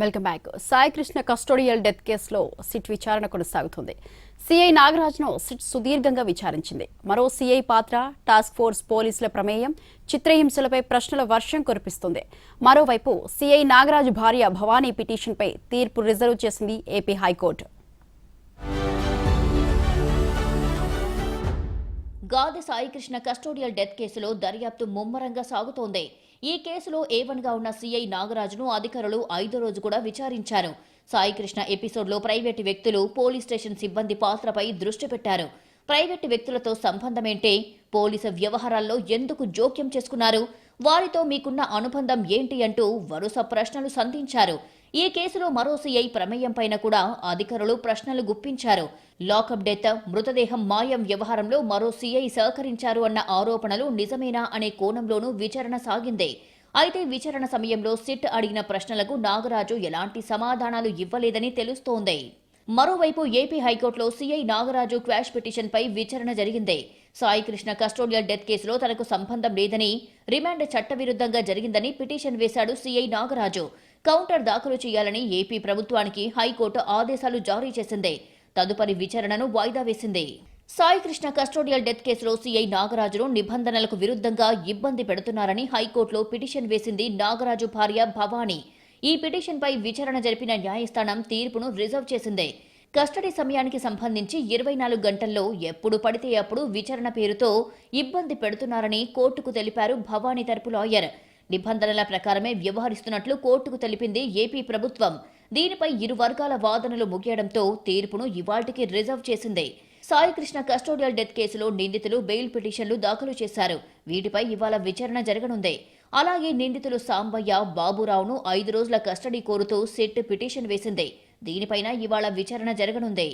Welcome back. Sai Krishna custodial death కేసులో SIT విచారణ కొనసాగుతుంది. సిఐ నాగరాజ్ను సిట్ సుదీర్ఘంగా విచారించింది. మరో సిఐ పాత్ర, టాస్క్ ఫోర్స్ పోలీసుల ప్రమేయం, చిత్రహింసలపై ప్రశ్నల వర్షం కురిపిస్తుంది. మరోవైపు సిఐ నాగరాజ్ భార్య భవానీ పిటిషన్పై తీర్పు రిజర్వ్ చేసింది ఏపీ హైకోర్టు. గాదె సాయికృష్ణ కస్టోడియల్ డెత్ కేసులో దర్యాప్తు ముమ్మరంగా సాగుతోంది. ఈ కేసులో ఏవన్గా ఉన్న సిఐ నాగరాజును అధికారులు 5వ రోజు కూడా విచారించారు. సాయికృష్ణ ఎపిసోడ్లో ప్రైవేటు వ్యక్తులు, పోలీస్ స్టేషన్ సిబ్బంది పాత్రపై దృష్టి పెట్టారు. ప్రైవేటు వ్యక్తులతో సంబంధమేంటి? పోలీసు వ్యవహారాల్లో ఎందుకు జోక్యం చేసుకున్నారు? వారితో మీకున్న అనుబంధం ఏంటి అంటూ వరుస ప్రశ్నలు సంధించారు. ఈ కేసులో మరో సిఐ ప్రమేయంపైన కూడా అధికారులు ప్రశ్నలు గుప్పించారు. లాకప్ డెత్, మృతదేహం మాయం వ్యవహారంలో మరో సిఐ సహకరించారు అన్న ఆరోపణలు నిజమేనా అనే కోణంలోనూ విచారణ సాగింది. అయితే విచారణ సమయంలో సిట్ అడిగిన ప్రశ్నలకు నాగరాజు ఎలాంటి సమాధానాలు ఇవ్వలేదని తెలుస్తోంది. మరోవైపు ఏపీ హైకోర్టులో సిఐ నాగరాజు క్వాష్ పిటిషన్పై విచారణ జరిగింది. సాయికృష్ణ కస్టోడియల్ డెత్ కేసులో తనకు సంబంధం లేదని, రిమాండ్ చట్టవిరుద్ధంగా జరిగిందని పిటిషన్ వేశాడు సిఐ నాగరాజు. కౌంటర్ దాఖలు చేయాలని ఏపీ ప్రభుత్వానికి హైకోర్టు ఆదేశాలు జారీ చేసింది. తదుపరి విచారణను వాయిదా వేసింది. సాయికృష్ణ కస్టోడియల్ డెత్ కేసులో సిఐ నాగరాజును నిబంధనలకు విరుద్ధంగా ఇబ్బంది పెడుతున్నారని హైకోర్టులో పిటిషన్ వేసింది నాగరాజు భార్య భవానీ. ఈ పిటిషన్పై విచారణ జరిపిన న్యాయస్థానం తీర్పును రిజర్వ్ చేసింది. కస్టడీ సమయానికి సంబంధించి 24 గంటల్లో ఎప్పుడు పడితే అప్పుడు విచారణ పేరుతో ఇబ్బంది పెడుతున్నారని కోర్టుకు తెలిపారు భవానీ తరపు లాయర్. నిబంధనల ప్రకారమే వ్యవహరిస్తున్నట్లు కోర్టుకు తెలిపింది ఏపీ ప్రభుత్వం. దీనిపై ఇరు వర్గాల వాదనలు ముగియడంతో తీర్పును ఇవాళ్టికి రిజర్వ్ చేసింది. సాయికృష్ణ కస్టోడియల్ డెత్ కేసులో నిందితులు బెయిల్ పిటిషన్లు దాఖలు చేశారు. వీటిపై ఇవాళ విచారణ జరగనుంది. అలాగే నిందితులు సాంబయ్య, బాబురావును 5 రోజుల కస్టడీ కోరుతూ సిట్ పిటిషన్ వేసింది. దీనిపైన ఇవాళ విచారణ జరగనుంది.